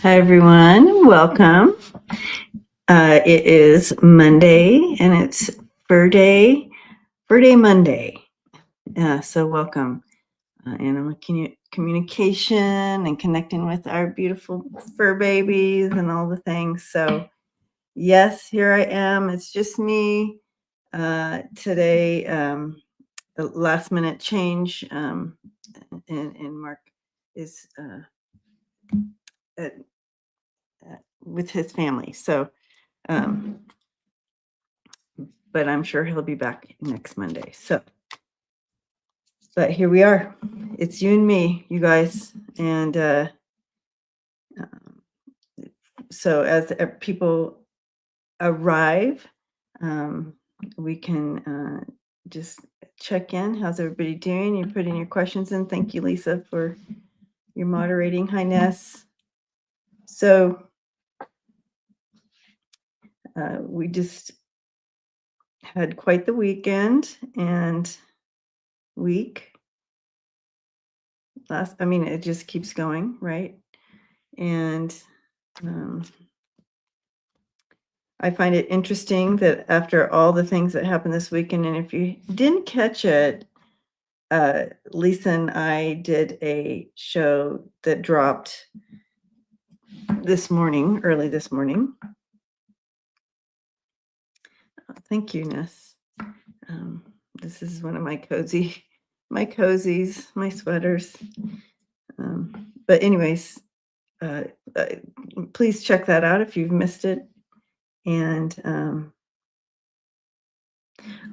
Hi, everyone. Welcome. It is Monday and it's Fur Day Monday. So welcome. And I'm looking at communication and connecting with our beautiful fur babies and all the things. So, yes, here I am. It's just me today. The last minute change, and Mark is uh, with his family. So, um, but I'm sure he'll be back next Monday. So, but here we are. It's you and me, you guys. And um, so as people arrive, um, we can just check in. How's everybody doing? You put in your questions in. Thank you, Lisa, for your moderating. Hi, Ness. So we just had quite the weekend and week. It just keeps going, right? And I find it interesting that after all the things that happened this weekend, and if you didn't catch it, Lisa and I did a show that dropped this morning, early this morning. Thank you, Ness. This is one of my cozies, my sweaters. But anyways, please check that out if you've missed it. And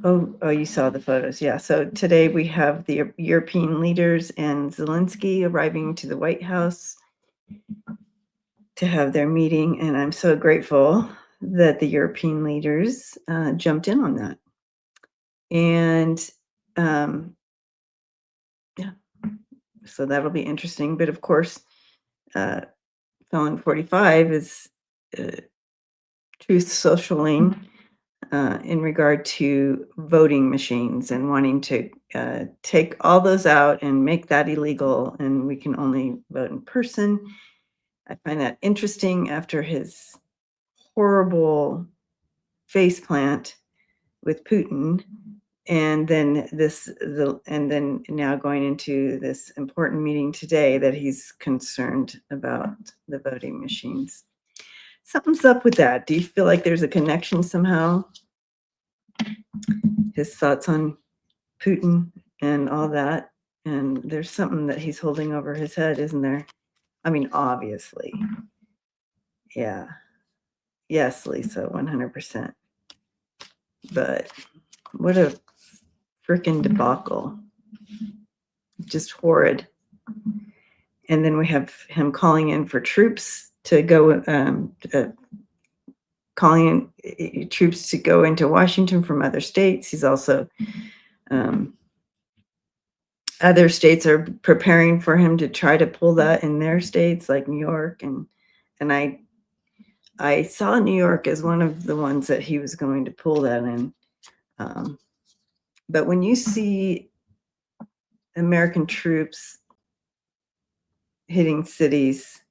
oh, you saw the photos. Yeah. So today we have the European leaders and Zelensky arriving to the White House to have their meeting. And I'm so grateful that the European leaders jumped in on that. And yeah, so that'll be interesting. But of course, Felon 45 is Truth Socialing in regard to voting machines and wanting to take all those out and make that illegal, and we can only vote in person. I find that interesting after his horrible faceplant with Putin, and then now going into this important meeting today that he's concerned about the voting machines. Something's up with that. Do you feel like there's a connection somehow? His thoughts on Putin and all that, and there's something that he's holding over his head, isn't there? I mean, obviously. Yeah. Yes, Lisa, 100%. But what a freaking debacle. Just horrid. And then we have him calling in for troops to go, calling in troops to go into Washington from other states. He's also, other states are preparing for him to try to pull that in their states, like New York. And I saw New York as one of the ones that he was going to pull that in. But when you see American troops hitting cities,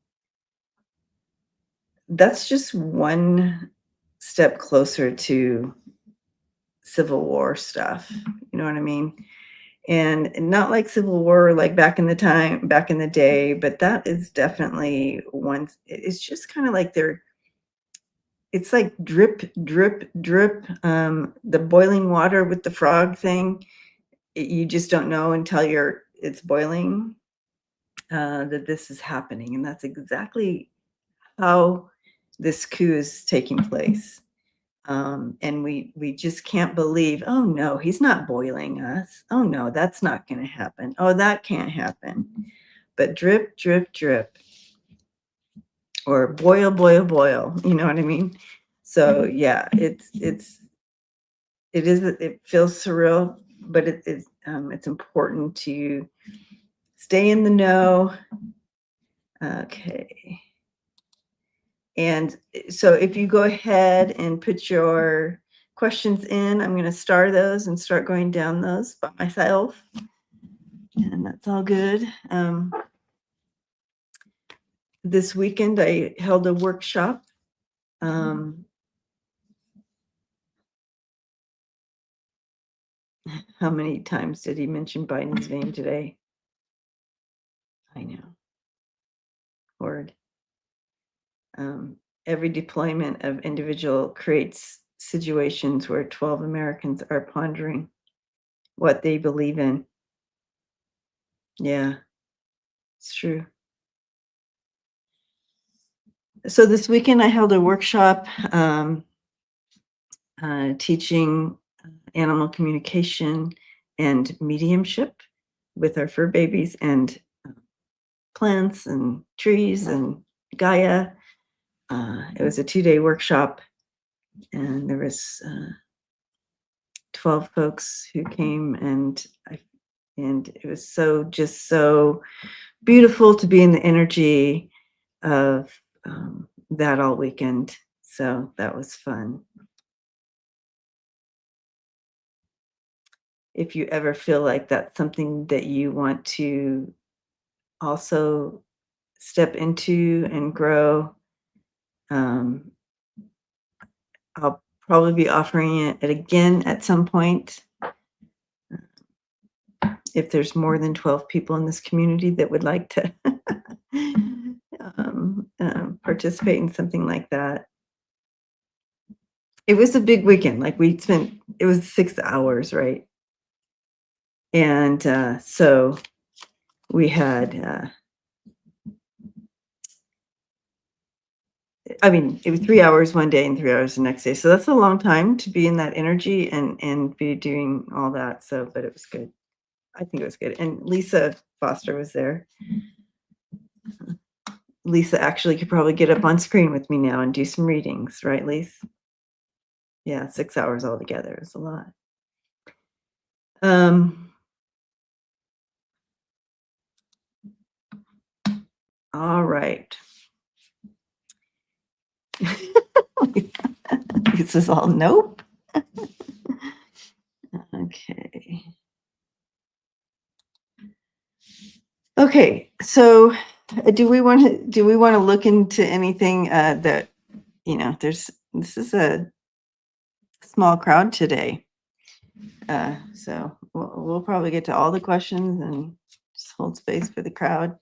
that's just one step closer to Civil War stuff. You know what I mean? And not like Civil War, like back in the day, but that is definitely one. It's just kind of like it's like drip, drip, drip. The boiling water with the frog thing, you just don't know until it's boiling that this is happening. And that's exactly how this coup is taking place. And we just can't believe, oh no, he's not boiling us. Oh no, that's not going to happen. Oh, that can't happen. But drip, drip, drip, or boil, boil, boil. You know what I mean? So yeah, it feels surreal, but it's important to stay in the know. Okay. And so if you go ahead and put your questions in, I'm going to star those and start going down those by myself. And that's all good. This weekend, I held a workshop. Um, how many times did he mention Biden's name today? I know. Lord. Every deployment of individual creates situations where 12 Americans are pondering what they believe in. Yeah, it's true. So this weekend I held a workshop teaching animal communication and mediumship with our fur babies and plants and trees and Gaia. It was a 2-day workshop, and there was 12 folks who came, and it was so beautiful to be in the energy of that all weekend. So that was fun. If you ever feel like that's something that you want to also step into and grow, um, I'll probably be offering it again at some point. If there's more than 12 people in this community that would like to participate in something like that. It was a big weekend. Like it was 6 hours, right? And so we had, it was 3 hours one day and 3 hours the next day. So that's a long time to be in that energy and be doing all that. So, but it was good. I think it was good. And Lisa Foster was there. Lisa actually could probably get up on screen with me now and do some readings, right, Lisa? Yeah, 6 hours altogether is a lot. All right. This is all nope. Okay. Okay, so do we want to look into anything that this is a small crowd today. So we'll probably get to all the questions and just hold space for the crowd.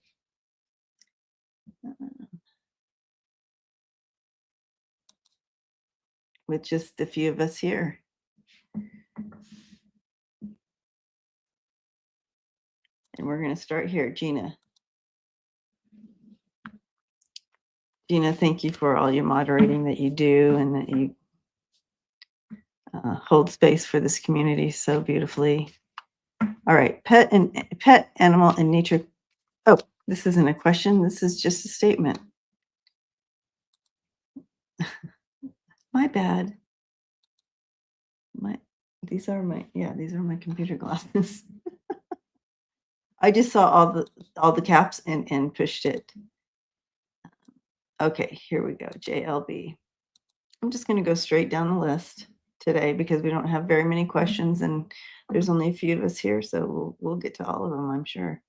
With just a few of us here. And we're going to start here. Gina, thank you for all your moderating that you do and that you hold space for this community so beautifully. All right, pet, animal, and nature. Oh, this isn't a question. This is just a statement. My bad. These are my computer glasses. I just saw all the caps and pushed it. Okay, here we go. JLB. I'm just going to go straight down the list today because we don't have very many questions and there's only a few of us here, so we'll get to all of them, I'm sure.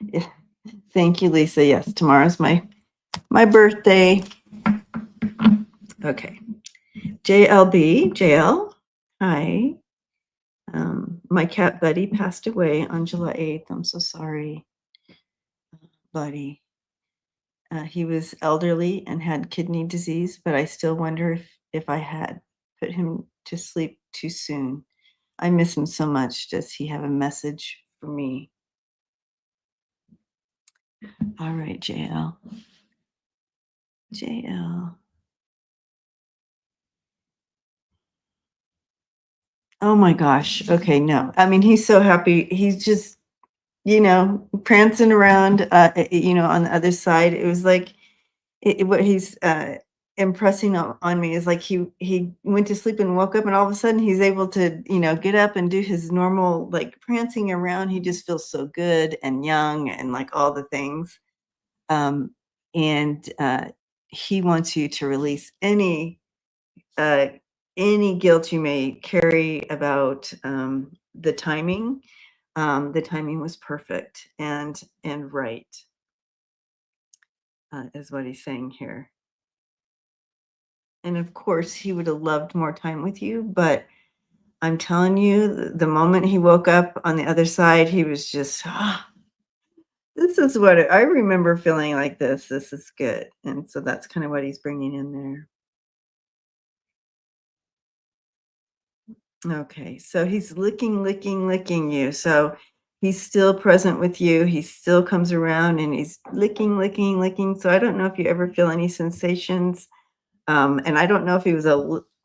Yeah. Thank you, Lisa. Yes, tomorrow's my birthday. Okay. JL, hi. My cat Buddy passed away on July 8th. I'm so sorry, Buddy. He was elderly and had kidney disease, but I still wonder if I had put him to sleep too soon. I miss him so much. Does he have a message for me? All right, JL. JL. Oh my gosh. Okay, no. I mean, he's so happy. He's just, prancing around, on the other side. It was like what he's impressing on me is like he went to sleep and woke up, and all of a sudden he's able to, get up and do his normal like prancing around. He just feels so good and young and like all the things. And he wants you to release any guilt you may carry about the timing The timing was perfect and right, is what he's saying here. And of course, he would have loved more time with you, but I'm telling you, the moment he woke up on the other side, he was just, "Ah, this is what I remember feeling like this. This is good." And so that's kind of what he's bringing in there. Okay, so he's licking, licking, licking you. So he's still present with you. He still comes around and he's licking, licking, licking. So I don't know if you ever feel any sensations. And I don't know if he was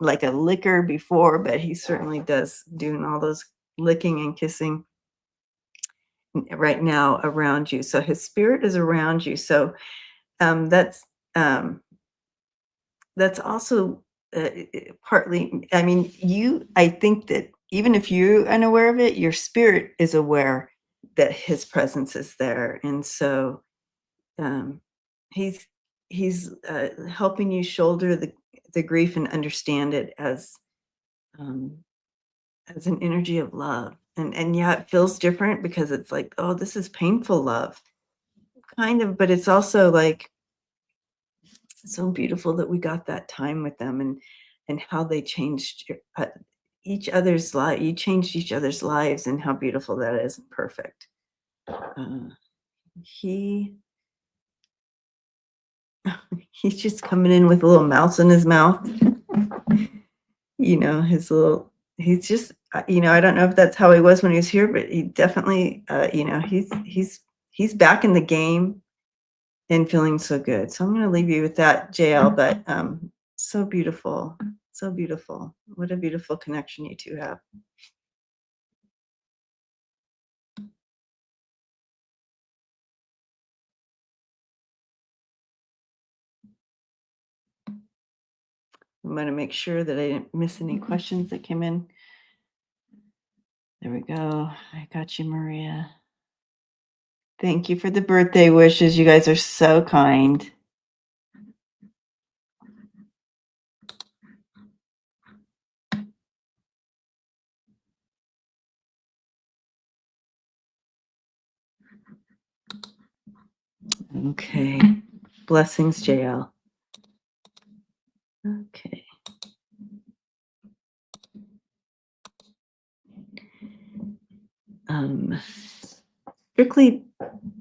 like a licker before, but he certainly does doing all those licking and kissing right now around you. So his spirit is around you. So um, that's um, that's also partly. I mean, I think that even if you're unaware of it, your spirit is aware that his presence is there, and so um, he's he's helping you shoulder the grief and understand it um, as an energy of love. And yeah, it feels different because it's like, oh, this is painful love, kind of, but it's also like so beautiful that we got that time with them and how they changed each other's life. You changed each other's lives, and how beautiful that is. Perfect. Uh, he he's just coming in with a little mouse in his mouth. His little. He's just. I don't know if that's how he was when he was here, but he definitely. He's back in the game and feeling so good. So I'm going to leave you with that, JL. But so beautiful, so beautiful. What a beautiful connection you two have. I'm going to make sure that I didn't miss any questions that came in. There we go. I got you, Maria. Thank you for the birthday wishes. You guys are so kind. Okay. Blessings, JL. Okay. Um, strictly,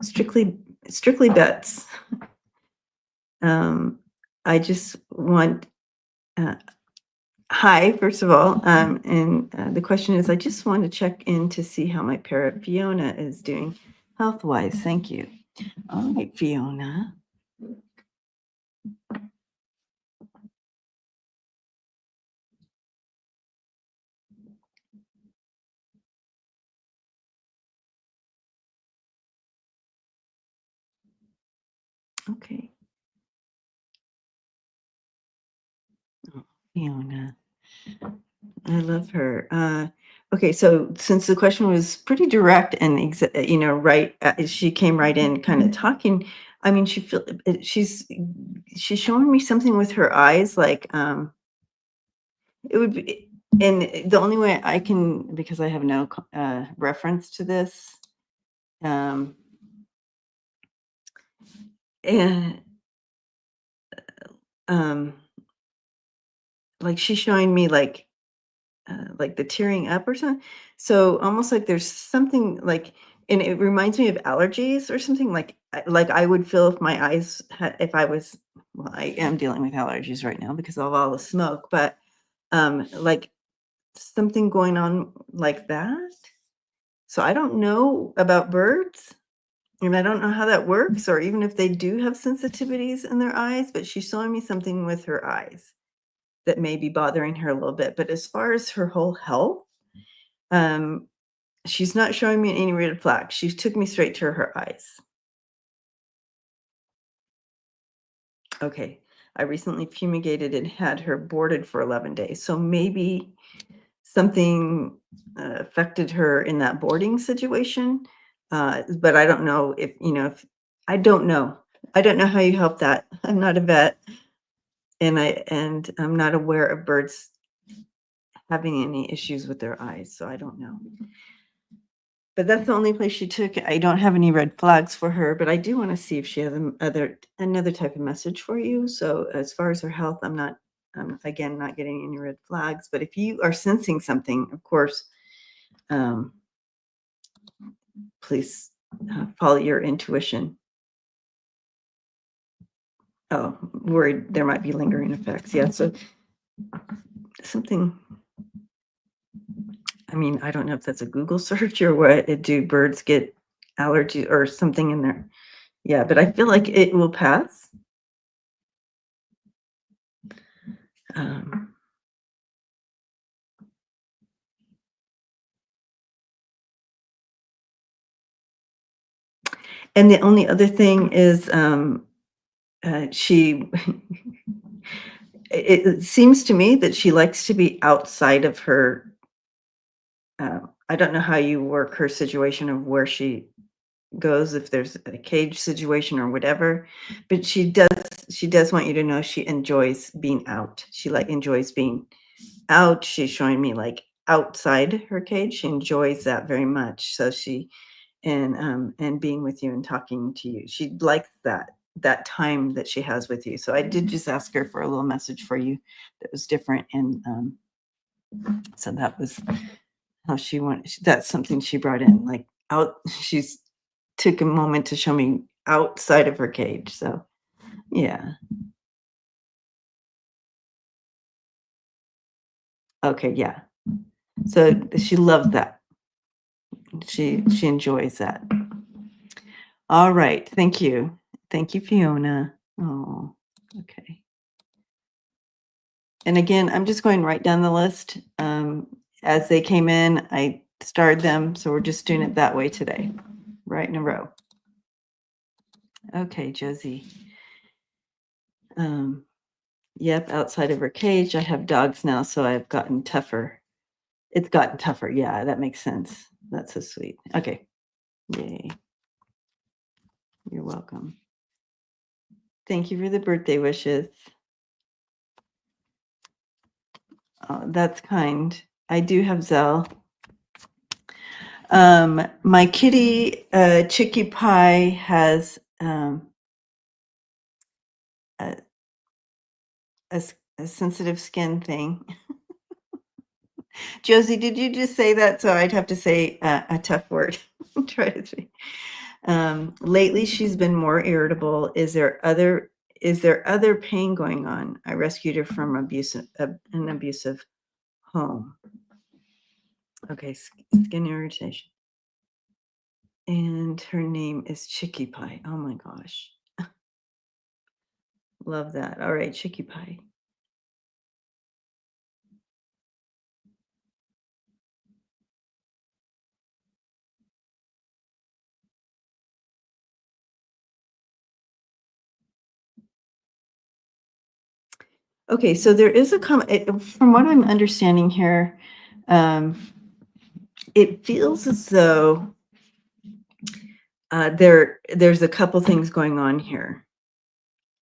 strictly, strictly bets. Um, I just want uh, hi, first of all. And the question is, I just want to check in to see how my parrot Fiona is doing health-wise. Thank you. All right, Fiona. Okay. Oh, Fiona. I love her. Okay, so since the question was pretty direct and right, she came right in, kind of talking. I mean, she's showing me something with her eyes, like it would be, and the only way I can, because I have no reference to this, um, and um, like she's showing me like the tearing up or something. So almost like there's something like, and it reminds me of allergies or something like I would feel if my eyes had, if I was, well, I am dealing with allergies right now because of all the smoke, but like something going on like that. So I don't know about birds and I don't know how that works or even if they do have sensitivities in their eyes, but she's showing me something with her eyes that may be bothering her a little bit. But as far as her whole health, um, she's not showing me any red flags. She took me straight to her eyes. Okay. I recently fumigated and had her boarded for 11 days. So maybe something affected her in that boarding situation. But I don't know if I don't know. I don't know how you help that. I'm not a vet and I'm not aware of birds having any issues with their eyes. So I don't know. But that's the only place she took it. I don't have any red flags for her, but I do wanna see if she has another type of message for you. So, as far as her health, again, not getting any red flags, but if you are sensing something, of course, um, please, follow your intuition. Oh, worried there might be lingering effects. Yeah, so something I mean, I don't know if that's a Google search or what. Do birds get allergy or something in there? Yeah, but I feel like it will pass. Um, and the only other thing is, she it seems to me that she likes to be outside of her, I don't know how you work her situation of where she goes, if there's a cage situation or whatever, but she does want you to know she enjoys being out. She, like, enjoys being out. She's showing me, like, outside her cage. She enjoys that very much. So she and being with you and talking to you. She likes that time that she has with you. So I did just ask her for a little message for you that was different, and so that was how she went. That's something she brought in, like out. She's took a moment to show me outside of her cage. So yeah, okay, yeah. So she loves that. She enjoys that. All right, thank you, Fiona. Oh, okay. And again, I'm just going right down the list. As they came in, I starred them, so we're just doing it that way today, right in a row. Okay, Josie. Um, yep, outside of her cage. I have dogs now, so I've gotten tougher. It's gotten tougher. Yeah, that makes sense. That's so sweet. Okay. Yay. You're welcome. Thank you for the birthday wishes. Oh, that's kind. I do have Zell. My kitty, Chicky Pie, has a, a sensitive skin thing. Josie, did you just say that? So I'd have to say a tough word. Try to say. Lately, she's been more irritable. Is there other pain going on? I rescued her from an abusive home. Okay, skin irritation. And her name is Chicky Pie. Oh my gosh. Love that. All right, Chicky Pie. Okay, so there is from what I'm understanding here, um, it feels as though there's a couple things going on here.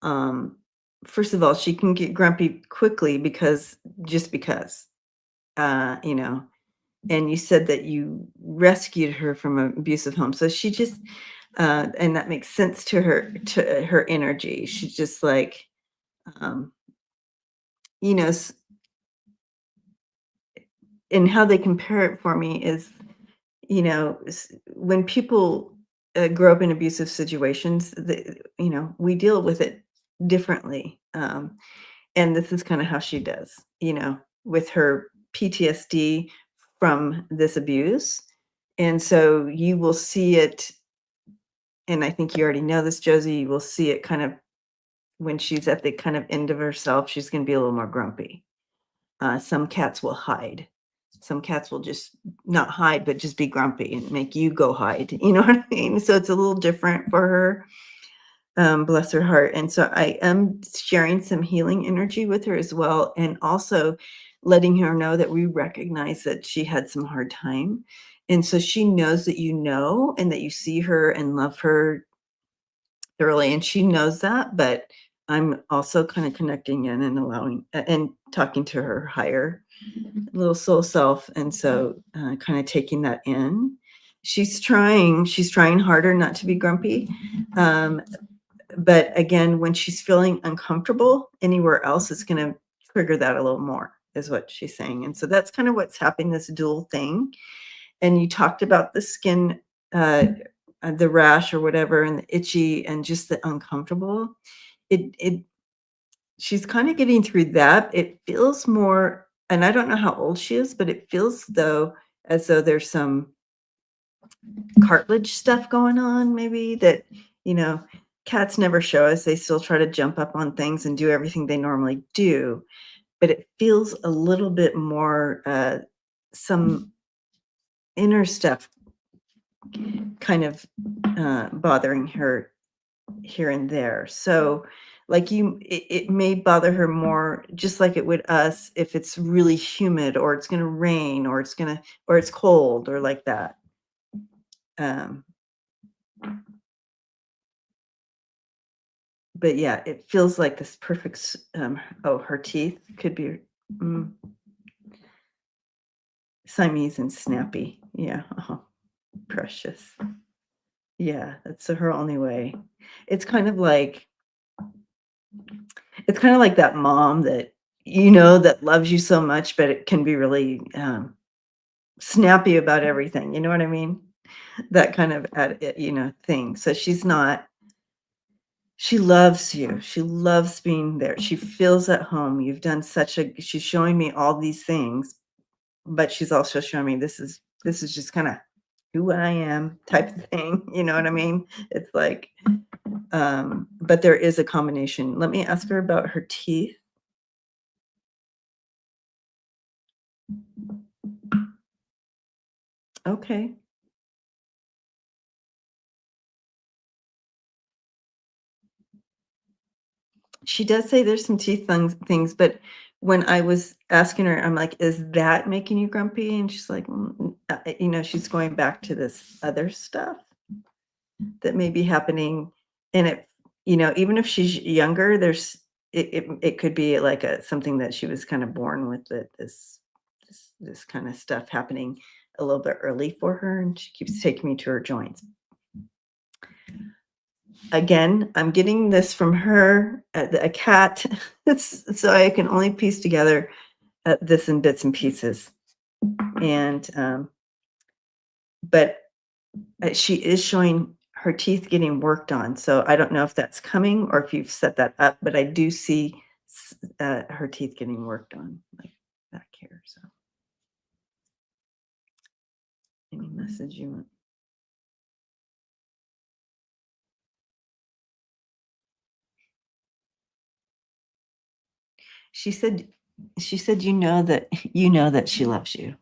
Um, First of all, she can get grumpy quickly just because, you know, and you said that you rescued her from an abusive home. So she just, and that makes sense to her energy. She's just like, um, you know, and how they compare it for me is, when people grow up in abusive situations, we deal with it differently. And this is kind of how she does, with her PTSD from this abuse. And so you will see it, and I think you already know this, Josie, you will see it kind of when she's at the kind of end of herself, she's going to be a little more grumpy. Some cats will hide. Some cats will just not hide, but just be grumpy and make you go hide. You know what I mean? So it's a little different for her. Bless her heart. And so I am sharing some healing energy with her as well, and also letting her know that we recognize that she had some hard time. And so she knows that and that you see her and love her thoroughly, and she knows that, but I'm also kind of connecting in and allowing and talking to her higher little soul self, and so kind of taking that in. she's trying harder not to be grumpy. Um, but again, when she's feeling uncomfortable anywhere else, it's going to trigger that a little more, is what she's saying. And so that's kind of what's happening, this dual thing. And you talked about the skin, uh, the rash or whatever, and the itchy and just the uncomfortable. It she's kind of getting through that. It feels more, and I don't know how old she is, but it feels though as though there's some cartilage stuff going on, maybe that, you know, cats never show us. They still try to jump up on things and do everything they normally do, but it feels a little bit more some inner stuff kind of bothering her here and there. So like it may bother her more just like it would us if it's really humid or it's going to rain or or it's cold or like that. Um, but yeah, it feels like this perfect oh, her teeth could be mm, Siamese and snappy. Yeah. Oh, precious. Yeah, that's her only way. It's kind of like it's kind of like that mom that that loves you so much, but it can be really snappy about everything. You know what I mean? That kind of thing. So she loves you. She loves being there. She feels at home. You've done she's showing me all these things, but she's also showing me this is just kind of who I am type of thing. You know what I mean? It's like, but there is a combination. Let me ask her about her teeth. Okay. She does say there's some teeth things, but when I was asking her, I'm like, "Is that making you grumpy?" And she's like, she's going back to this other stuff that may be happening. And even if she's younger, it could be like something that she was kind of born with, that this kind of stuff happening a little bit early for her, and she keeps taking me to her joints. Again, I'm getting this from her, a cat. So I can only piece together this in bits and pieces. And but she is showing her teeth getting worked on. So I don't know if that's coming or if you've set that up, but I do see her teeth getting worked on, like back here. So any message you want? She said, that she loves you.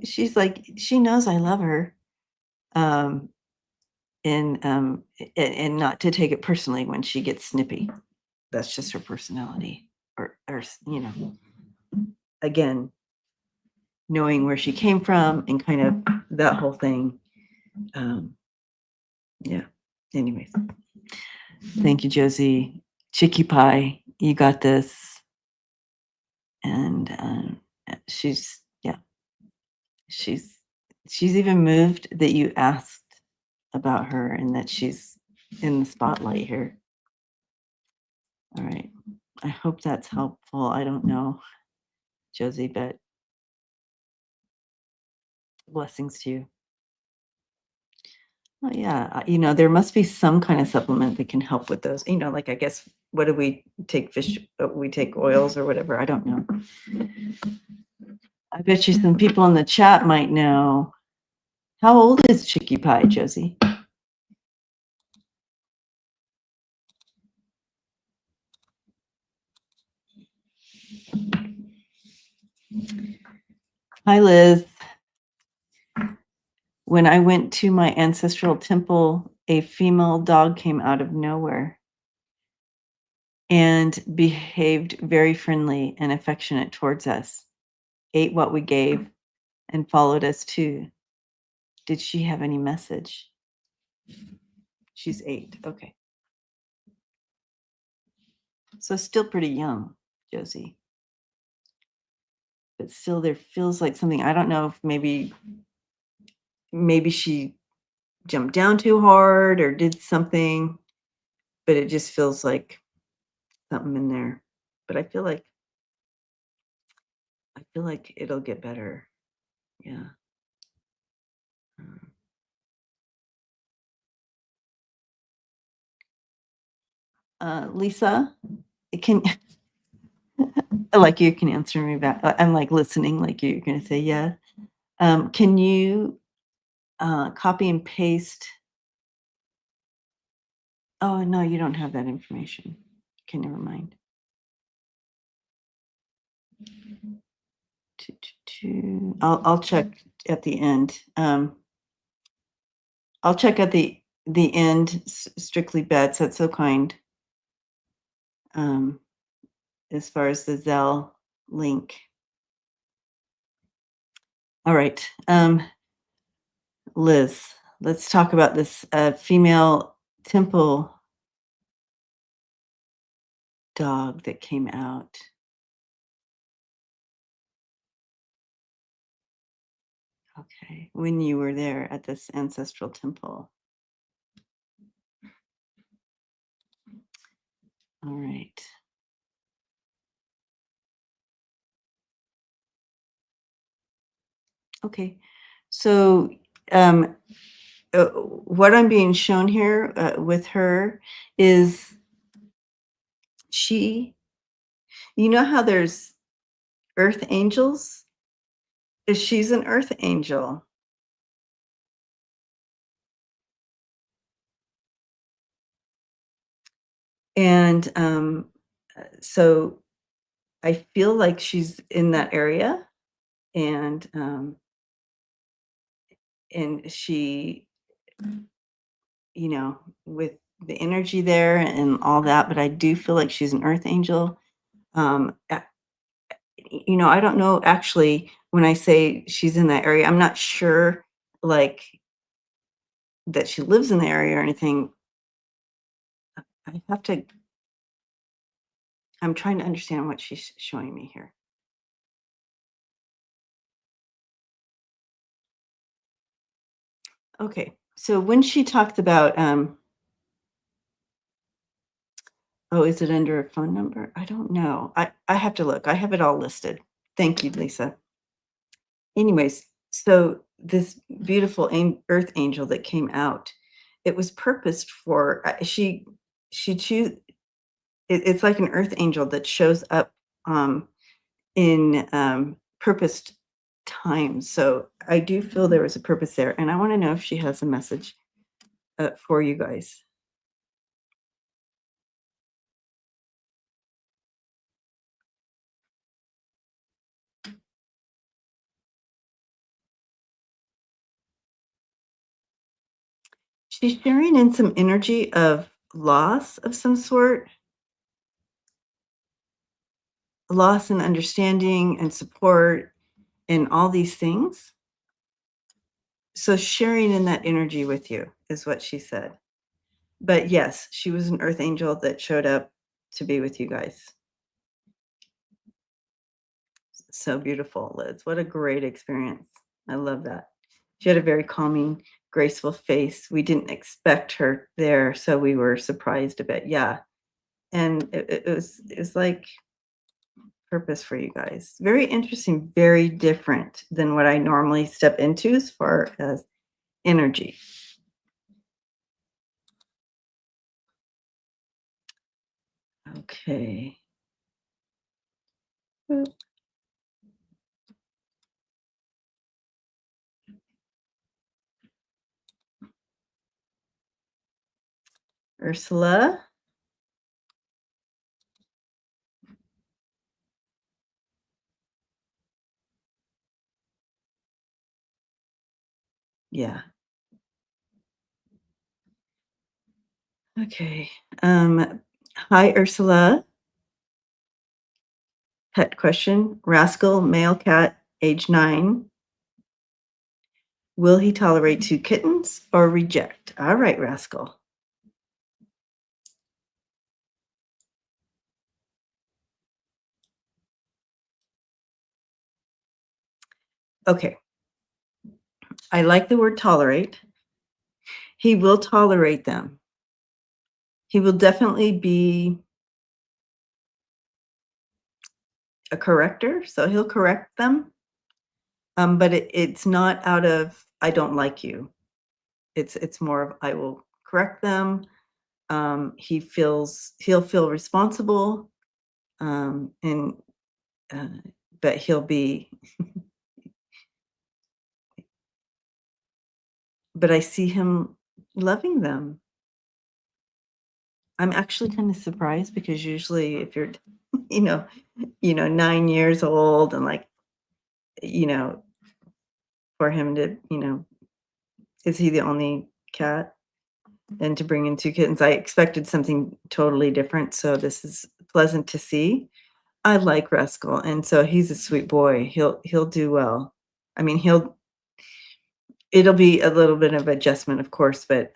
She's like, she knows I love her. Um, and not to take it personally when she gets snippy. That's just her personality. Or again, knowing where she came from and kind of that whole thing. Um, yeah. Anyways, thank you, Josie. Chicky Pie, you got this. And yeah, she's she's even moved that you asked about her and that she's in the spotlight here. All right. I hope that's helpful. I don't know, Josie, but blessings to you. Well, yeah, there must be some kind of supplement that can help with those. Like I guess what do we take fish? We take oils or whatever. I don't know. I bet you some people in the chat might know. How old is Chicky Pie, Josie? Hi, Liz. When I went to my ancestral temple, a female dog came out of nowhere and behaved very friendly and affectionate towards us, ate what we gave, and followed us too. Did she have any message? She's 8. Okay. So still pretty young, Josie. But still there feels like something. I don't know if maybe maybe she jumped down too hard or did something, but it just feels like something in there. But I feel like it'll get better. Yeah. Um, Lisa, can like you can answer me back. I'm like listening, like you're gonna say yeah. Can you copy and paste? Oh no, you don't have that information. Okay, never mind. I'll check at the end. I'll check at the end. Strictly bets. That's so kind. Um, as far as the Zelle link. All right, Liz. Let's talk about this female temple dog that came out. Okay, when you were there at this ancestral temple. All right. Okay. So, what I'm being shown here with her is she, you know how there's earth angels? Is she's an earth angel. And so I feel like she's in that area and she, you know, with the energy there and all that, but I do feel like she's an earth angel. A I don't know actually when I say she's in that area, I'm not sure, like, that she lives in the area or anything. I have to I'm trying to understand what she's showing me here. Okay, so when she talked about, oh, is it under a phone number? I don't know. I have to look. I have it all listed. Thank you, Lisa. Anyways, so this beautiful earth angel that came out, it was purposed for she choose it's like an earth angel that shows up in purposed times. So I do feel there was a purpose there, and I want to know if she has a message for you guys. She's sharing in some energy of loss of some sort, loss and understanding and support and all these things. So sharing in that energy with you is what she said. But yes, she was an earth angel that showed up to be with you guys. So beautiful, Liz. What a great experience. I love that. She had a very calming, graceful face. We didn't expect her there, so we were surprised a bit. Yeah. And it was like purpose for you guys. Very interesting, very different than what I normally step into as far as energy. Okay. Ursula. Yeah. Okay. Hi, Ursula. Pet question. Rascal, male cat, age 9. Will he tolerate 2 kittens or reject? All right, Rascal. Okay. I like the word tolerate. He will tolerate them. He will definitely be a corrector, so he'll correct them, but it's not out of, "I don't like you." It's more of, "I will correct them." He'll feel responsible, and, uh, but he'll be but I see him loving them. I'm actually kinda surprised because usually if you're, you know 9 years old and, like, you know, for him to, is he the only cat? And to bring in 2 kittens, I expected something totally different, so this is pleasant to see. I like Rascal, and so he's a sweet boy. He'll do well. I mean, it'll be a little bit of adjustment, of course, but,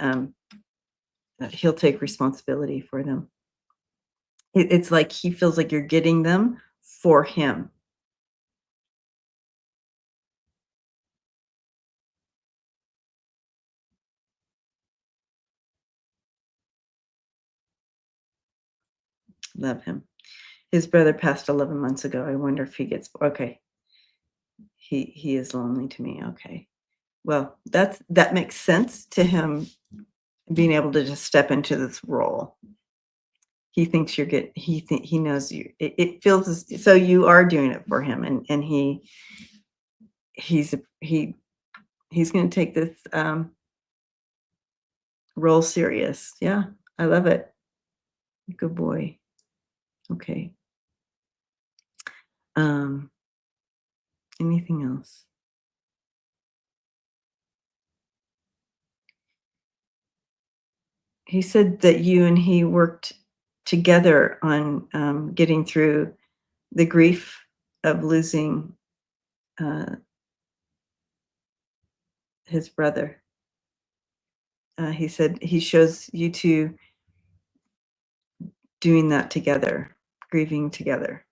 he'll take responsibility for them. It's like he feels like you're getting them for him. Love him. His brother passed 11 months ago. I wonder if he gets okay. He is lonely to me, okay. Well, that makes sense to him being able to just step into this role. He thinks he knows you. It feels so you are doing it for him, and he's he he's gonna take this, role serious. Yeah, I love it. Good boy. Okay. Um, anything else? He said that you and he worked together on, getting through the grief of losing, uh, his brother. He said he shows you 2 doing that together, grieving together.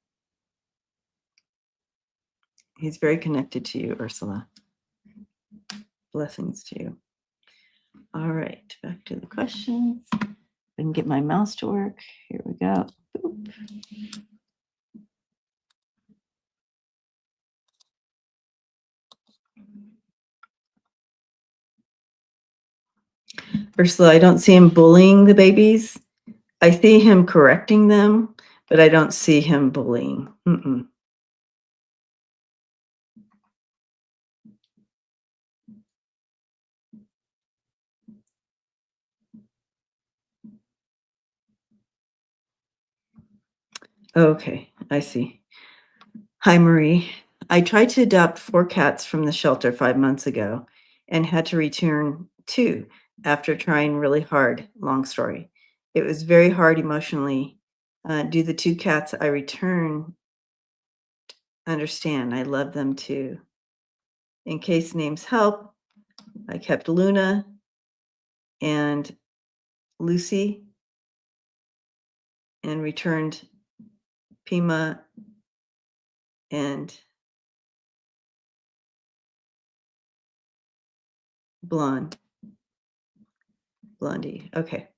He's very connected to you, Ursula. Blessings to you. All right, back to the questions. I can get my mouse to work. Here we go. Boop. Ursula, I don't see him bullying the babies. I see him correcting them, but I don't see him bullying. Mm-mm. Okay, I see. Hi, Marie. I tried to adopt 4 cats from the shelter 5 months ago and had to return 2 after trying really hard. Long story. It was very hard emotionally. Do the 2 cats I return understand? I love them too. In case names help, I kept Luna and Lucy and returned Pima and Blonde. Blondie. Okay.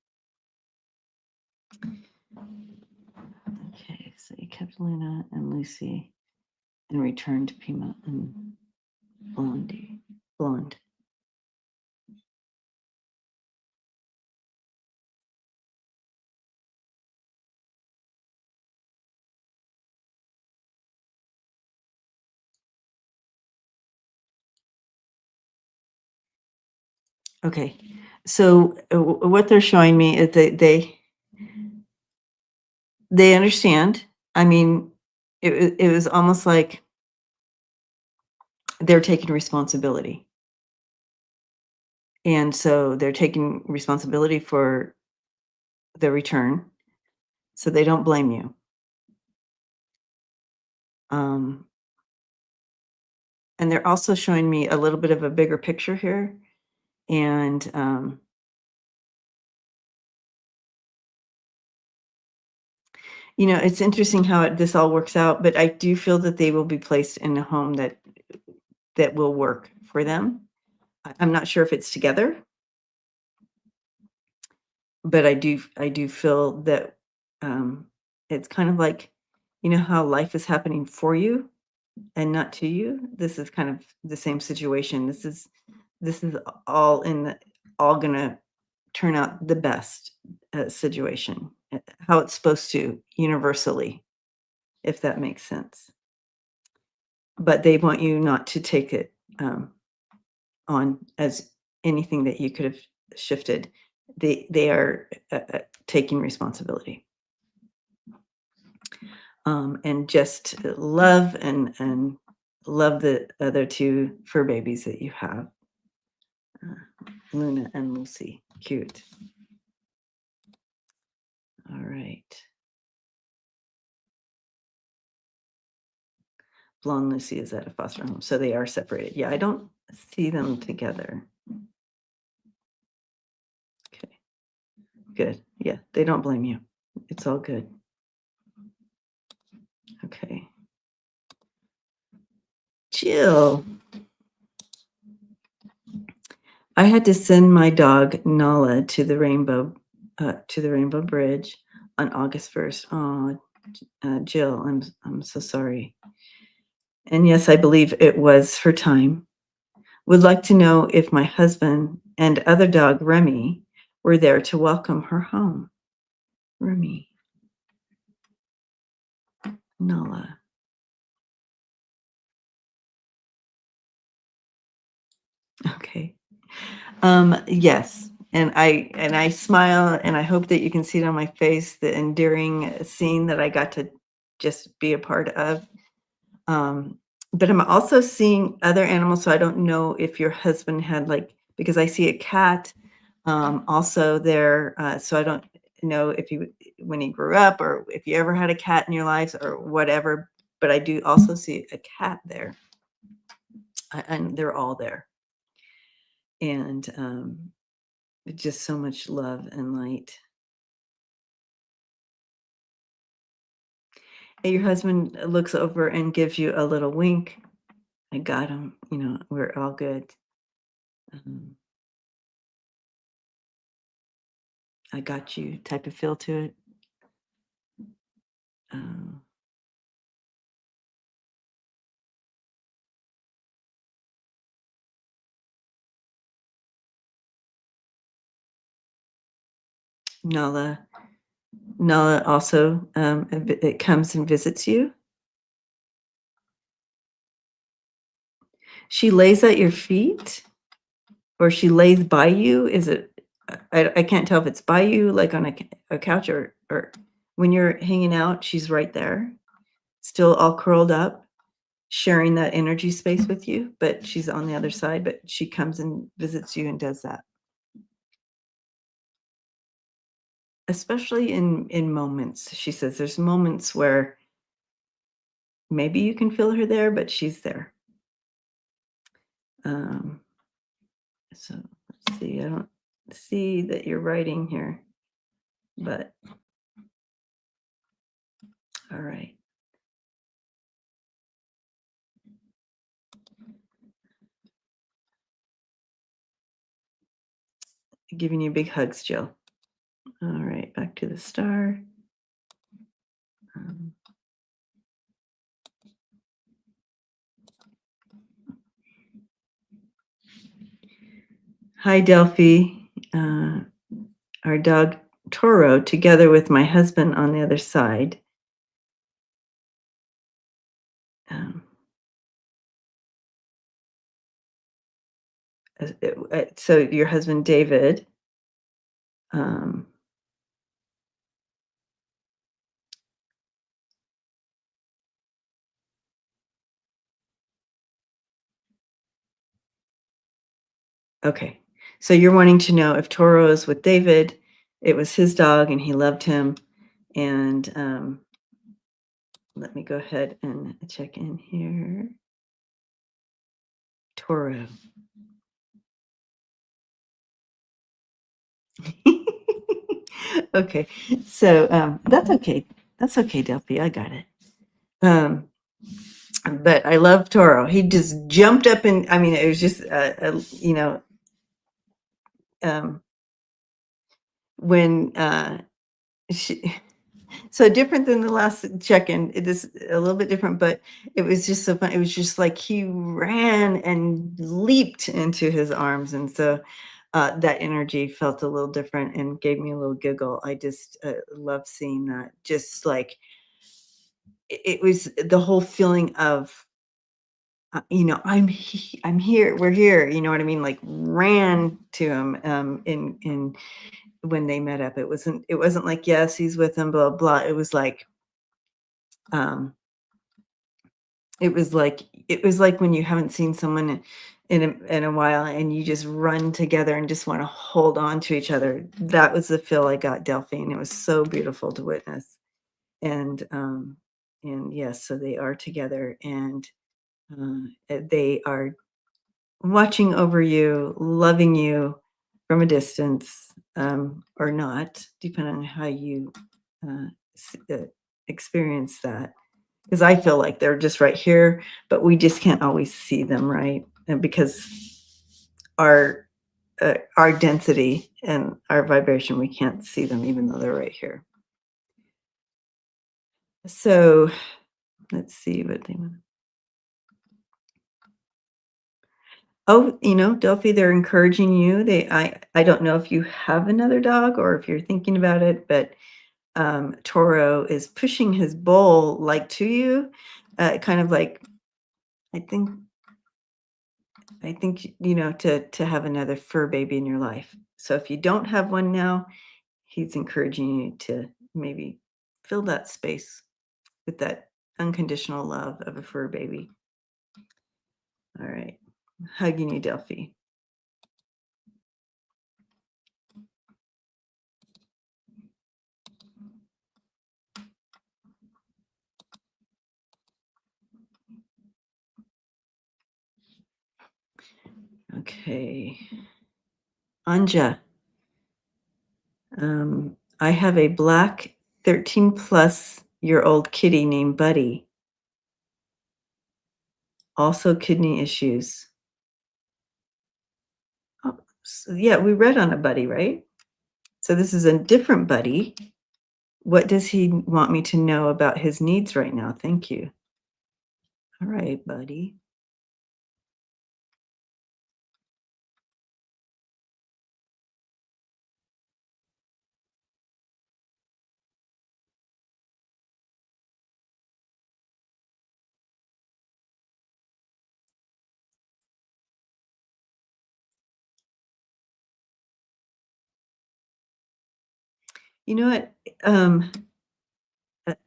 Okay, so you kept Luna and Lucy and returned Pima and Blondie. Blonde. Okay. So what they're showing me is that they understand. I mean, it was almost like they're taking responsibility. And so they're taking responsibility for the return, so they don't blame you. Um, and they're also showing me a little bit of a bigger picture here. And it's interesting how this all works out, but I do feel that they will be placed in a home that will work for them. I'm not sure if it's together, but I do feel that, um, it's kind of like, how life is happening for you and not to you? This is kind of the same situation. This is all in the all gonna turn out the best, situation, how it's supposed to universally, if that makes sense. But they want you not to take it, on as anything that you could have shifted. They are, taking responsibility, and just love and love the other 2 fur babies that you have, Luna and Lucy. Cute. All right. Blonde Lucy is at a foster home, so they are separated. Yeah, I don't see them together. Okay, good. Yeah, they don't blame you. It's all good. Okay. Jill, I had to send my dog Nala to the Rainbow Bridge on August 1st. Oh, Jill, I'm so sorry. And yes, I believe it was her time. Would like to know if my husband and other dog Remy were there to welcome her home. Remy, Nala. Okay. Yes. And I smile and I hope that you can see it on my face, the endearing scene that I got to just be a part of. But I'm also seeing other animals, so I don't know if your husband had because I see a cat also there. So I don't know if when he grew up or if you ever had a cat in your lives or whatever. But I do also see a cat there, and they're all there, and just so much love and light. And your husband looks over and gives you a little wink. I got him. We're all good. Um, I got you type of feel to it. Um, Nala, Nala also it comes and visits you. She lays at your feet, or she lays by you. Is it? I can't tell if it's by you, like on a couch, or when you're hanging out, she's right there, still all curled up, sharing that energy space with you. But she's on the other side. But she comes and visits you and does that, especially in moments. She says there's moments where maybe you can feel her there, but she's there. Um, so let's see. I don't see that you're writing here, but all right. Giving you big hugs, Jill. All right, back to the star. Um, Hi, Delphi. Uh, our dog Toro, together with my husband on the other side. Um, so your husband David. Um, okay, so you're wanting to know if Toro is with David. It was his dog, and he loved him. And let me go ahead and check in here. Toro. Okay, so that's okay. That's okay, Delphi. I got it. Um, But I love Toro. He just jumped up and I mean, it was just, um, when she, so different than the last check-in. It is a little bit different, but it was just so fun. It was just like he ran and leaped into his arms, and so that energy felt a little different and gave me a little giggle. I just love seeing that. Just like it was the whole feeling of I'm here, we're here, you know what I mean? Like ran to him in when they met up. It wasn't like, yes, he's with him, blah blah. Um it was like when you haven't seen someone in a while and you just run together and just want to hold on to each other. That was the feel I got, Delphine. It was so beautiful to witness. And yes, so they are together, and they are watching over you, loving you from a distance, or not, depending on how you uh, experience that. Because I feel like they're just right here, but we just can't always see them, right? And because our density and our vibration, we can't see them, even though they're right here. So let's see what they want. Oh, Delphi, they're encouraging you. I don't know if you have another dog or if you're thinking about it, but Toro is pushing his bowl like to you, kind of like I think to have another fur baby in your life. So if you don't have one now, he's encouraging you to maybe fill that space with that unconditional love of a fur baby. All right, hugging you, Delphi. Okay, Anja. I have a black 13-plus-year-old kitty named Buddy. Also kidney issues. Oh, so yeah, we read on a Buddy, right? So this is a different Buddy. What does he want me to know about his needs right now? Thank you. All right, Buddy. You know what,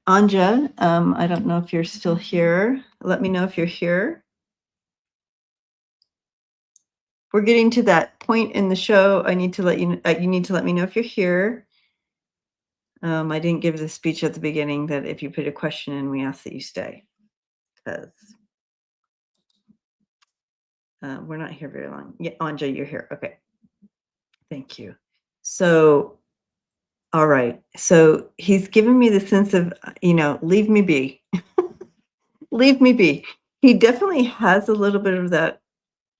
Anja, I don't know if you're still here. Let me know if you're here. We're getting to that point in the show. I need to let you need to let me know if you're here. I didn't give the speech at the beginning that if you put a question in, we ask that you stay, because we're not here very long. Yeah, Anja, you're here. Okay. Thank you. So, all right. So he's given me the sense of, leave me be. Leave me be. He definitely has a little bit of that,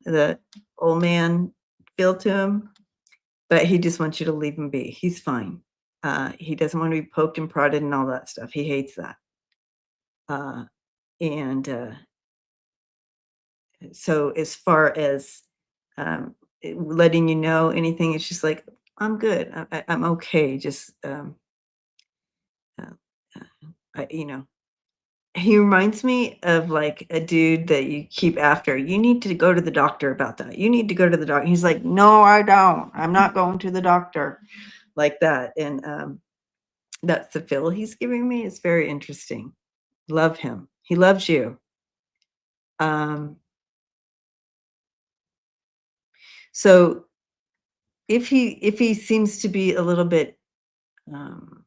the old man feel to him, but he just wants you to leave him be. He's fine. He doesn't want to be poked and prodded and all that stuff. He hates that. And so as far as letting you know anything, it's just like, I'm good. I'm okay. Just, uh, uh, he reminds me of like a dude that you keep after. You need to go to the doctor about that. You need to go to the doctor. He's like, no, I don't. I'm not going to the doctor, like that. And that's the feel he's giving me. It's very interesting. Love him. He loves you. Um, so if he seems to be a little bit um,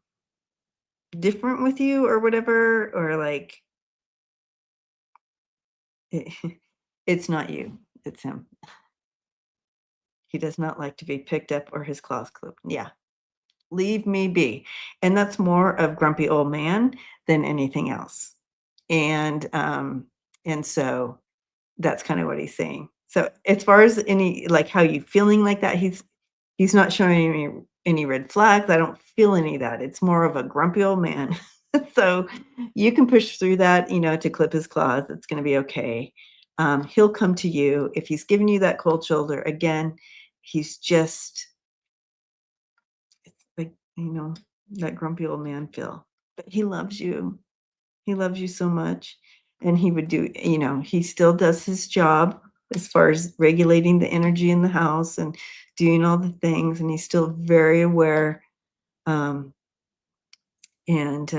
different with you or whatever, or like it's not you, it's him. He does not like to be picked up or his claws clipped. Yeah, leave me be. And that's more of grumpy old man than anything else. And And so that's kind of what he's saying. So as far as any like how you feeling like that, he's not showing any red flags. I don't feel any of that. It's more of a grumpy old man. So you can push through that, to clip his claws. It's going to be okay. He'll come to you if he's giving you that cold shoulder. Again, he's just like that grumpy old man feel. But he loves you. He loves you so much. And he would do, he still does his job as far as regulating the energy in the house and doing all the things. And he's still very aware, um, and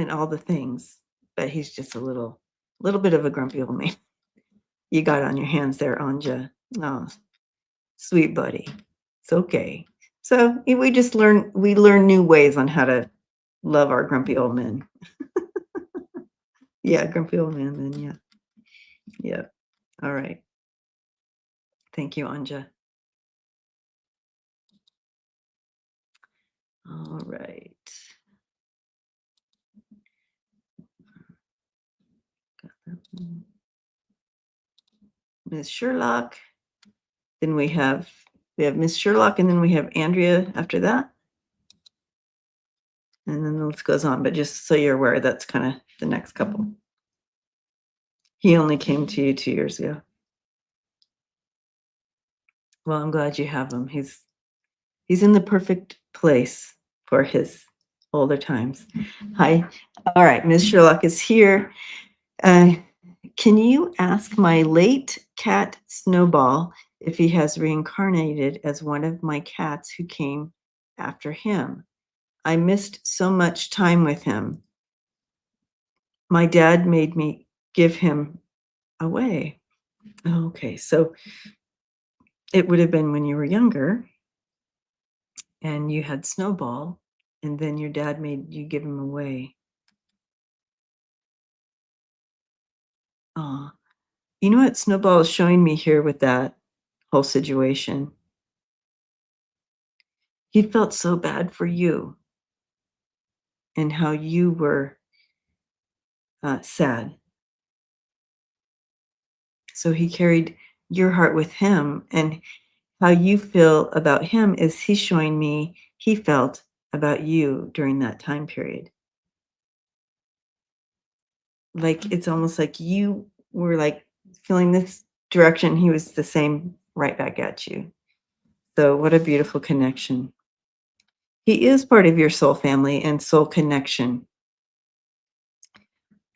all the things. But he's just a little bit of a grumpy old man. You got on your hands there, Anja. Oh, sweet buddy. It's okay. So we learn new ways on how to love our grumpy old men. Yeah, grumpy old man then, yeah. Yeah. All right. Thank you, Anja. All right. Got that one. Ms. Sherlock. Then we have Miss Sherlock, and then we have Andrea after that. And then the list goes on, but just so you're aware, that's kind of the next couple. He only came to you 2 years ago. Well, I'm glad you have him. He's in the perfect place for his older times. Hi. All right, Ms. Sherlock is here. Can you ask my late cat Snowball if he has reincarnated as one of my cats who came after him? I missed so much time with him. My dad made me give him away. Okay, so it would have been when you were younger and you had Snowball, and then your dad made you give him away. Oh, you know what Snowball is showing me here with that whole situation? He felt so bad for you and how you were sad. So he carried your heart with him, and how you feel about him is he's showing me he felt about you during that time period. Like it's almost like you were like feeling this direction, he was the same right back at you. So what a beautiful connection. He is part of your soul family and soul connection.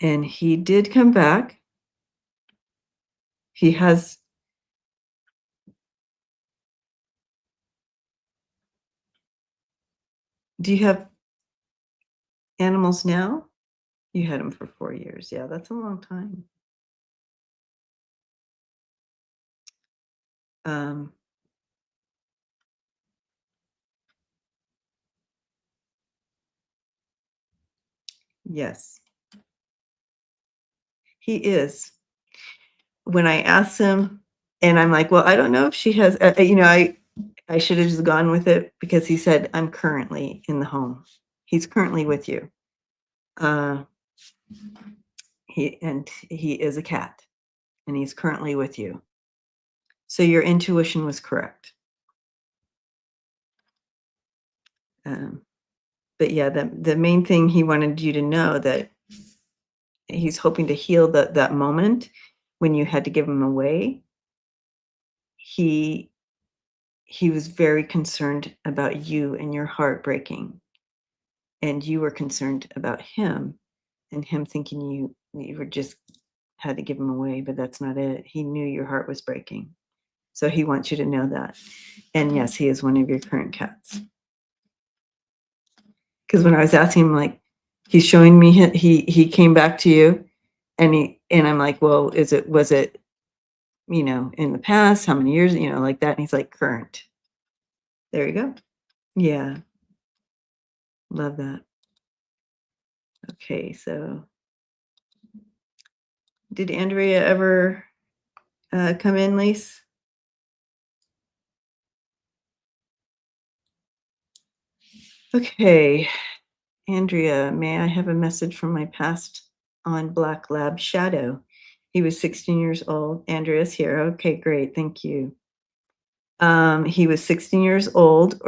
And he did come back. He has Do you have animals now? You had them for 4 years. Yeah, that's a long time. Um, yes, he is. When I asked him, and I'm like, "Well, I don't know if she has," I should have just gone with it because he said, "I'm currently in the home." He's currently with you. Uh, he is a cat, and he's currently with you. So your intuition was correct. Um, but yeah, the main thing he wanted you to know that he's hoping to heal that moment when you had to give him away. He he was very concerned about you and your heart breaking, and you were concerned about him and him thinking you were just had to give him away, but that's not it. He knew your heart was breaking. So he wants you to know that. And yes, he is one of your current cats. Because when I was asking him, like, he's showing me he came back to you, and I'm like, well, was it in the past, how many years, like that, and he's like, current. There you go. Yeah, love that. Okay, so did Andrea ever come in, Lise? Okay, Andrea, may I have a message from my past on Black Lab Shadow? He was 16 years old. Andrea's here. Okay, great. Thank you. He was 16 years old,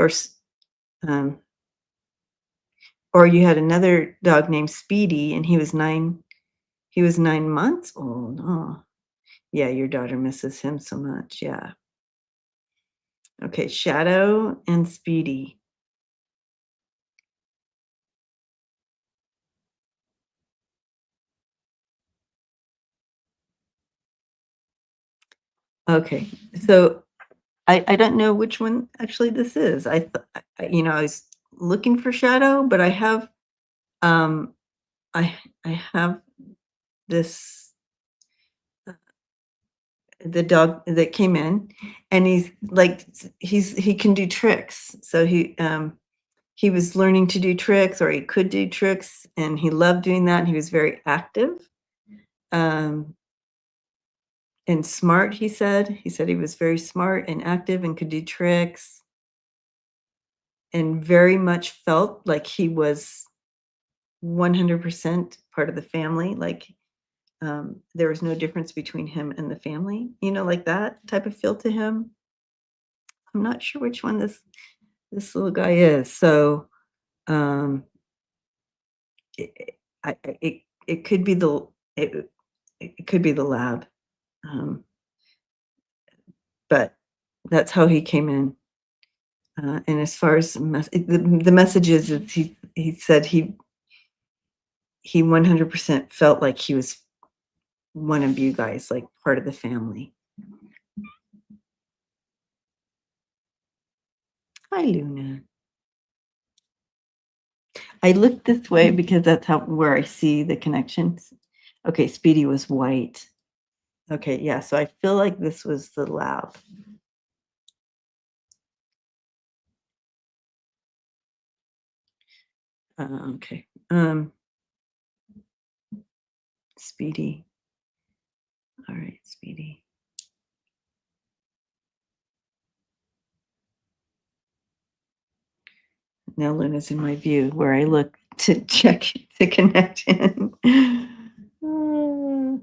um, or you had another dog named Speedy, and he was 9 months old. Oh, yeah, your daughter misses him so much. Yeah. Okay, Shadow and Speedy. Okay, so I don't know which one actually this is. I was looking for Shadow, but um, I have this the dog that came in, and he's like he can do tricks. So he was learning to do tricks, or he could do tricks, and he loved doing that. He was very active. Um, and smart, he said. He said he was very smart and active and could do tricks, and very much felt like he was 100% part of the family, like, there was no difference between him and the family, like that type of feel to him. I'm not sure which one this little guy is. So, um, it it could be it could be the lab, um, but that's how he came in. And as far as the messages, is he said he 100% felt like he was one of you guys, like part of the family. Hi, Luna. I looked this way because that's where I see the connections. Okay, Speedy was white. Okay, yeah, so I feel like this was the lab. Okay. Speedy. All right, Speedy. Now Luna's in my view where I look to check the connection. Uh,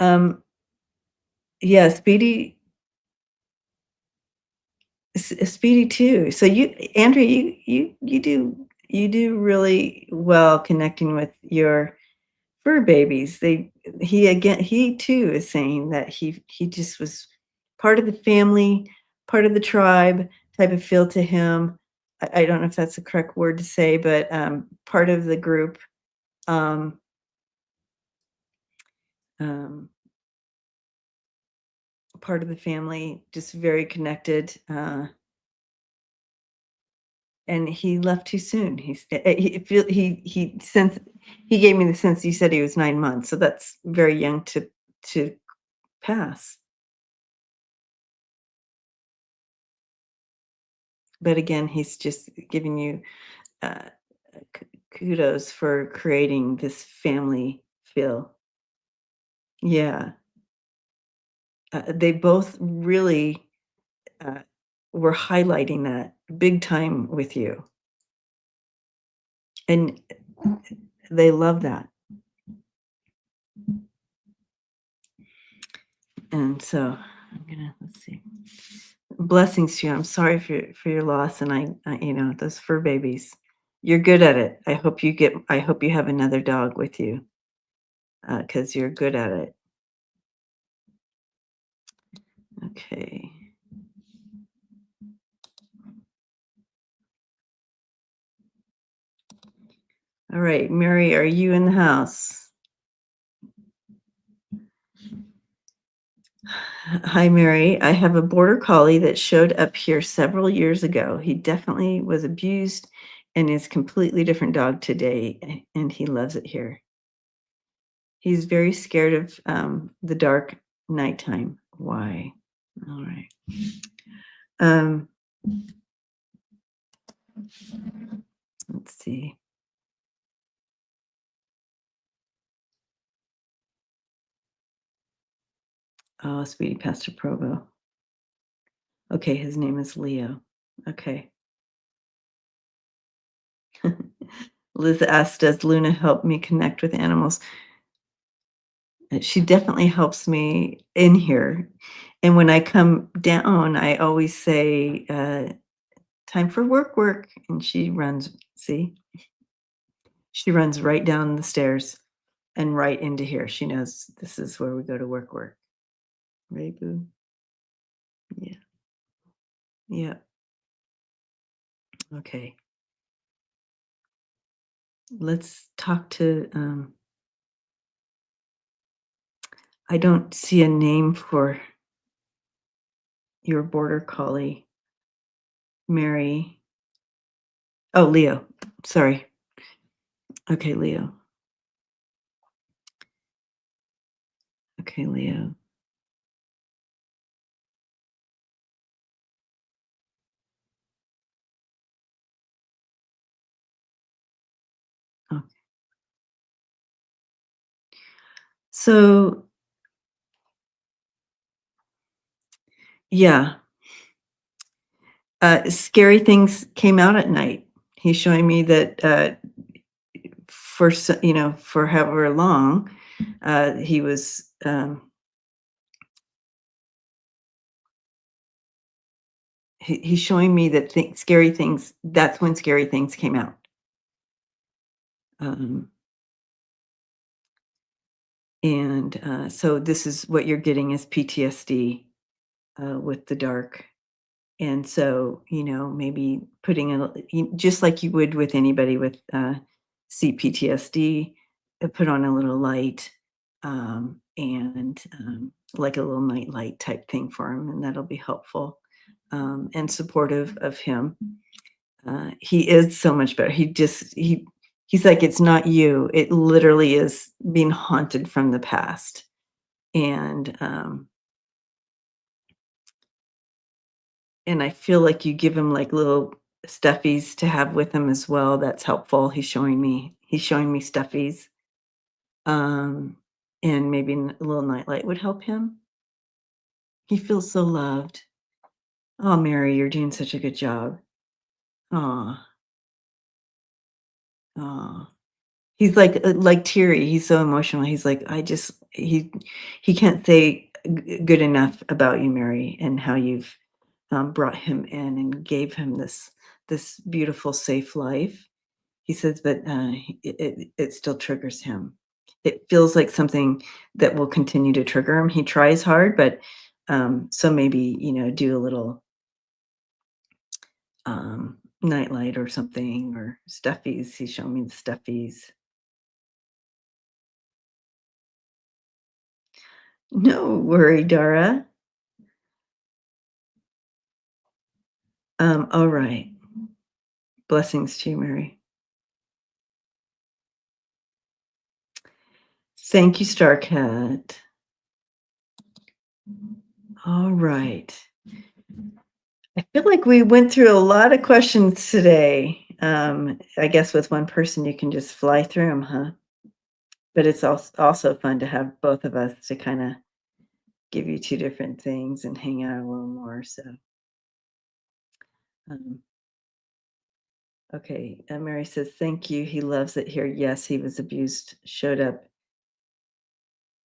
um, yeah, Speedy too. So Andrea, you do really well connecting with your fur babies. He too is saying that he just was part of the family, part of the tribe type of feel to him. I don't know if that's the correct word to say, but part of the group, um, um, part of the family, just very connected. And he left too soon. He sense he gave me the sense you said he was 9 months, so that's very young to pass. But again, he's just giving you uh, kudos for creating this family feel. Yeah, they both really uh, were highlighting that big time with you, and they love that. And so let's see. Blessings to you. I'm sorry for your loss, and those fur babies. You're good at it. I hope you have another dog with you, because you're good at it. Okay. All right, Mary, are you in the house? Hi, Mary. I have a border collie that showed up here several years ago. He definitely was abused and is completely different dog today, and he loves it here. He's very scared of the dark nighttime. Why? All right. Um, let's see. Oh, Speedy Pastor Provo. Okay, his name is Leo. Okay. Liz asked, "Does Luna help me connect with animals?" She definitely helps me in here. And when I come down, I always say, "Time for work, work." And she runs, see? She runs right down the stairs and right into here. She knows this is where we go to work, work. Right, Boo? Yeah. Yeah. Okay. Let's talk to, I don't see a name for your border collie, Mary. Oh, Leo. Sorry. Okay, Leo. Okay, Leo. Oh, so yeah, scary things came out at night. He's showing me that for however long, he was. He's showing me that scary things. That's when scary things came out. Um, and so this is what you're getting is PTSD with the dark. And so, maybe putting just like you would with anybody with CPTSD, put on a little light and like a little night light type thing for him, and that'll be helpful and supportive of him. He is so much better. He's like, it's not you. It literally is being haunted from the past. And I feel like you give him, like, little stuffies to have with him as well, that's helpful. He's showing me stuffies, um, and maybe a little nightlight would help him. He feels so loved. Oh, Mary, you're doing such a good job. Aw, aw. He's like teary, he's so emotional. He's like, he can't say good enough about you, Mary, and how you've, brought him in and gave him this beautiful, safe life. He says, but, it still triggers him. It feels like something that will continue to trigger him. He tries hard, but, so maybe, do a little, nightlight or something or stuffies. He's showing me the stuffies. No worry, Dara. Alright. Blessings to you, Mary. Thank you, Starcat. Alright. I feel like we went through a lot of questions today. I guess with one person, you can just fly through them, huh? But it's also fun to have both of us to kinda give you 2 different things and hang out a little more, so, um, okay, Mary says, "Thank you, he loves it here." Yes, he was abused, showed up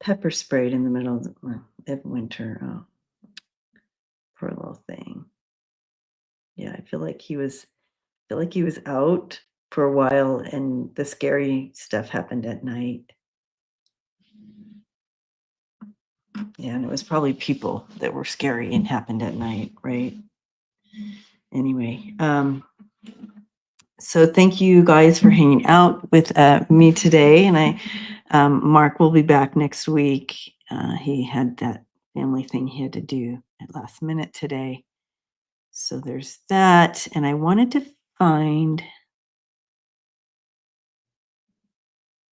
pepper sprayed in the middle of of winter. Oh, poor little thing. Yeah, I feel like he was out for a while, and the scary stuff happened at night. Yeah, and it was probably people that were scary and happened at night, right? Anyway, so thank you guys for hanging out with me today. And Mark will be back next week. He had that family thing he had to do at last minute today. So there's that. And I wanted to find,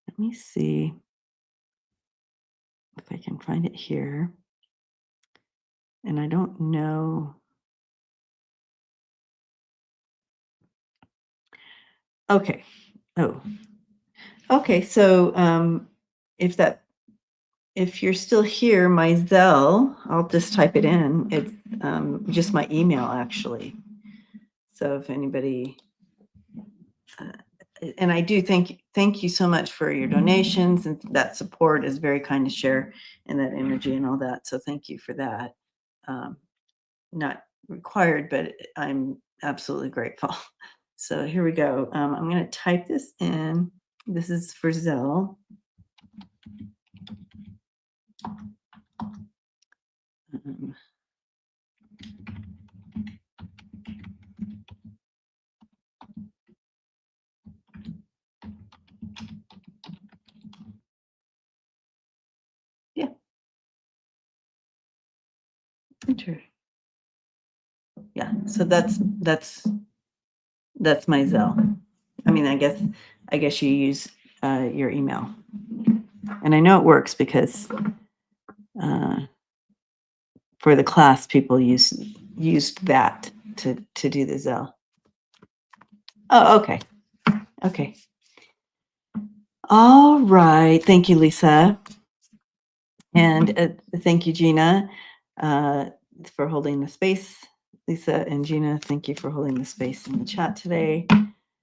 let me see if I can find it here. And I don't know. Okay. Oh, okay. So if that if you're still here, my Zelle, I'll just type it in. It's just my email, actually. So if anybody, and I do thank you so much for your donations, and that support is very kind to share, and that energy and all that. So thank you for that. Not required, but I'm absolutely grateful. So here we go. I'm going to type this in. This is for Zelle. Yeah. Enter. Yeah. So that's my Zelle. I mean, I guess you use your email, and I know it works because for the class, people used that to do the Zelle. Oh, okay. Okay. All right. Thank you, Lisa. And thank you, Gina, for holding the space. Lisa and Gina, thank you for holding the space in the chat today.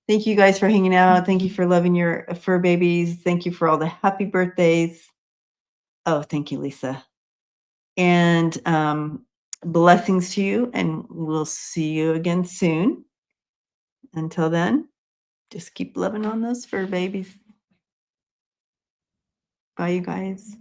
Thank you guys for hanging out. Thank you for loving your fur babies. Thank you for all the happy birthdays. Oh, thank you, Lisa. And blessings to you, and we'll see you again soon. Until then, just keep loving on those fur babies. Bye, you guys.